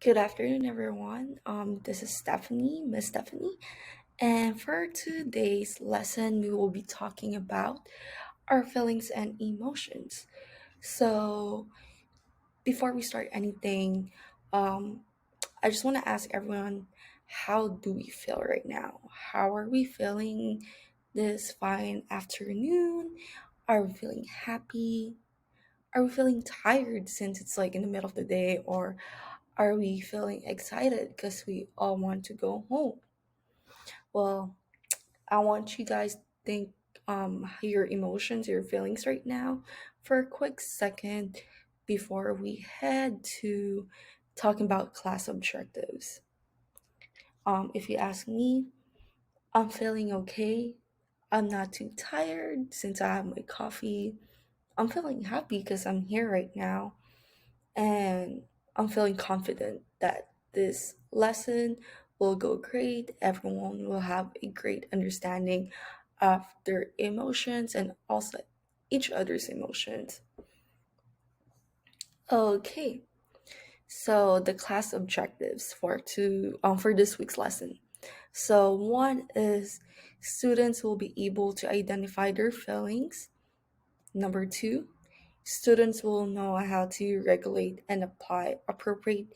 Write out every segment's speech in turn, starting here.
Good afternoon, everyone. This is Stephanie, Miss Stephanie, and for today's lesson, we will be talking about our feelings and emotions. So, before we start anything, um, I just want to ask everyone, how do we feel right now? How are we feeling this fine afternoon? Are we feeling happy? Are we feeling tired since it's like in the middle of the day, or are we feeling excited because we all want to go home? Well, I want you guys to think your emotions, your feelings right now for a quick second before we head to talking about class objectives. If you ask me, I'm feeling okay. I'm not too tired since I have my coffee. I'm feeling happy because I'm here right now. And I'm feeling confident that this lesson will go great. Everyone will have a great understanding of their emotions and also each other's emotions. Okay, so the class objectives for this week's lesson. So one is students will be able to identify their feelings. Number two, students will know how to regulate and apply appropriate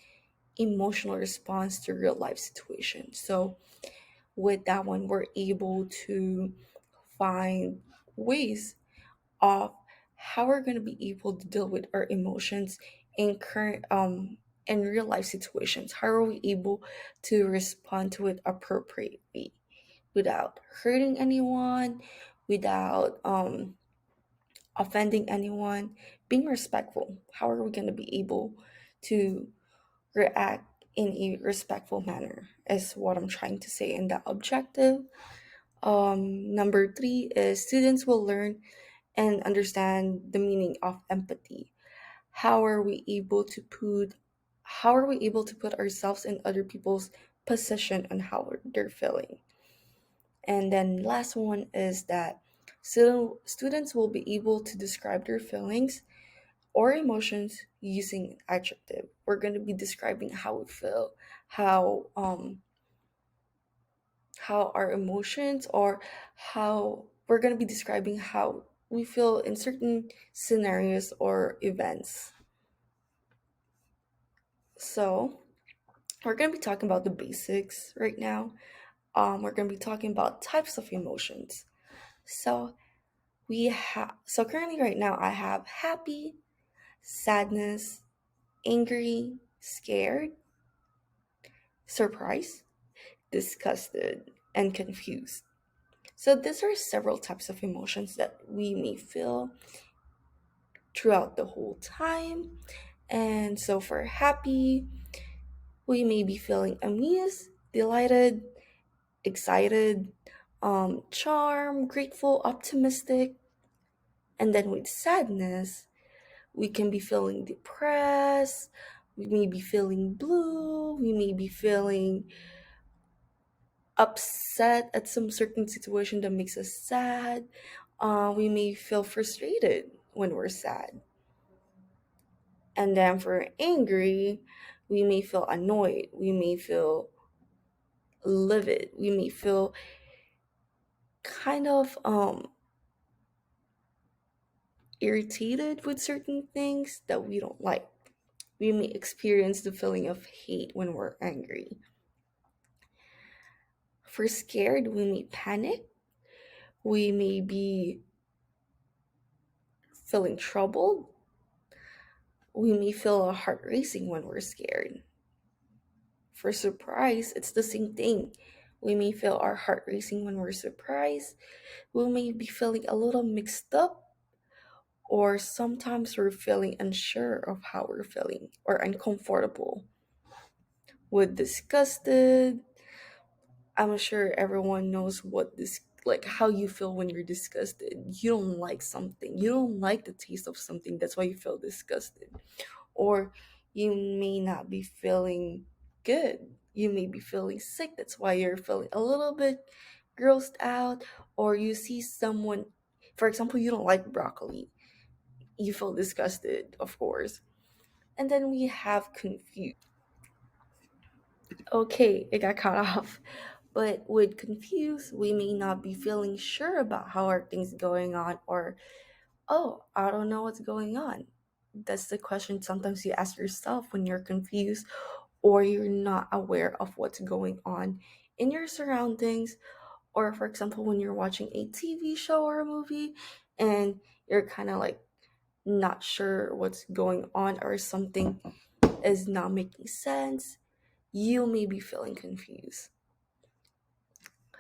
emotional response to real life situations. So with that one, we're able to find ways of how we're going to be able to deal with our emotions in current in real life situations. How are we able to respond to it appropriately without hurting anyone, without offending anyone, being respectful? How are we going to be able to react in a respectful manner is what I'm trying to say in that objective. Number three is students will learn and understand the meaning of empathy. How are we able to put how are we able to put ourselves in other people's position and how they're feeling? And then last one is that students will be able to describe their feelings or emotions using an adjective. We're going to be describing how we feel, how um how our emotions or how we're going to be describing how we feel in certain scenarios or events. So, we're going to be talking about the basics right now. We're going to be talking about types of emotions. So, currently right now I have happy, sadness, angry, scared, surprised, disgusted, and confused. So, these are several types of emotions that we may feel throughout the whole time. And so, for happy, we may be feeling amused, delighted, excited, charmed, grateful, optimistic. And then with sadness, we can be feeling depressed, we may be feeling blue, we may be feeling upset at some certain situation that makes us sad. We may feel frustrated when we're sad. And then for angry, we may feel annoyed, we may feel livid, we may feel kind of irritated with certain things that we don't like. We may experience the feeling of hate when we're angry. For scared, we may panic, we may be feeling troubled, we may feel our heart racing when we're scared. For surprise, it's the same thing. We may feel our heart racing when we're surprised. We may be feeling a little mixed up, or sometimes we're feeling unsure of how we're feeling or uncomfortable. With disgusted, I'm sure everyone knows what this like how you feel when you're disgusted. You don't like something. You don't like the taste of something. That's why you feel disgusted. Or you may not be feeling good. You may be feeling sick. That's why you're feeling a little bit grossed out. Or you see someone, for example, you don't like broccoli. You feel disgusted, of course. And then we have confused. Okay, it got cut off. But with confused, we may not be feeling sure about how are things going on, or, oh, I don't know what's going on. That's the question sometimes you ask yourself when you're confused or you're not aware of what's going on in your surroundings. Or, for example, when you're watching a TV show or a movie and you're kind of like not sure what's going on or something is not making sense, you may be feeling confused.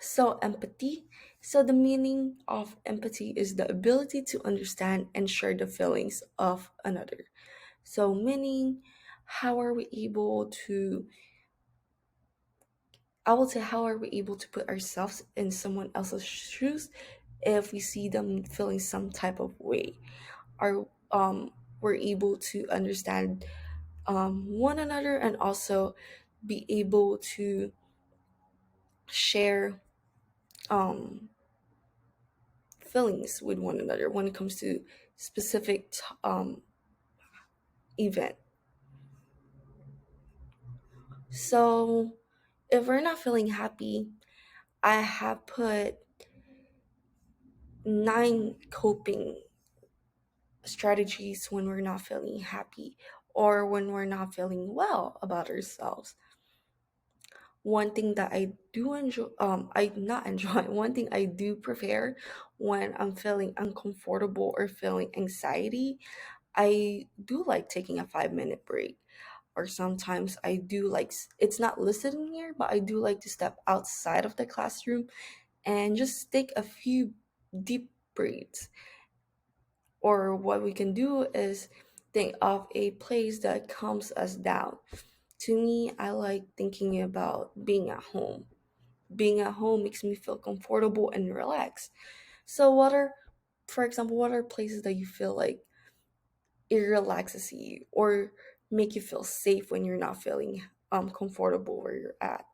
So, empathy. So, the meaning of empathy is the ability to understand and share the feelings of another. So, meaning, how are we able to, I would say, how are we able to put ourselves in someone else's shoes if we see them feeling some type of way? Are we're able to understand one another and also be able to share um, feelings with one another when it comes to specific event. So if we're not feeling happy, I have put 9 coping strategies when we're not feeling happy or when we're not feeling well about ourselves. One thing that I do enjoy, I not enjoy, one thing I do prefer when I'm feeling uncomfortable or feeling anxiety, I do like taking a 5 minute break. Or sometimes I do like, it's not listed in here, but I do like to step outside of the classroom and just take a few deep breaths. Or what we can do is think of a place that calms us down. To me, I like thinking about being at home. Being at home makes me feel comfortable and relaxed. So, for example, what are places that you feel like it relaxes you or make you feel safe when you're not feeling comfortable where you're at?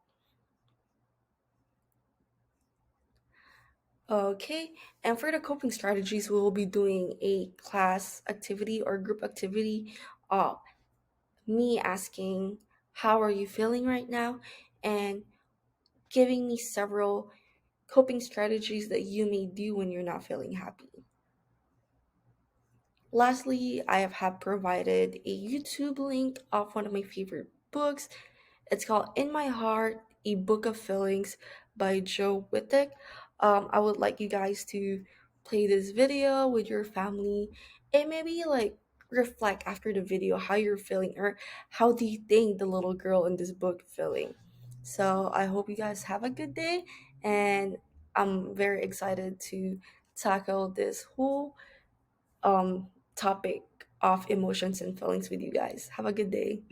Okay, and for the coping strategies, we will be doing a class activity or group activity. Uh, me asking, how are you feeling right now? And giving me several coping strategies that you may do when you're not feeling happy. Lastly, I have provided a YouTube link of one of my favorite books. It's called In My Heart, A Book of Feelings by Joe Wittek. I would like you guys to play this video with your family and maybe like reflect after the video how you're feeling or how do you think the little girl in this book feeling. So I hope you guys have a good day and I'm very excited to tackle this whole topic of emotions and feelings with you guys. Have a good day.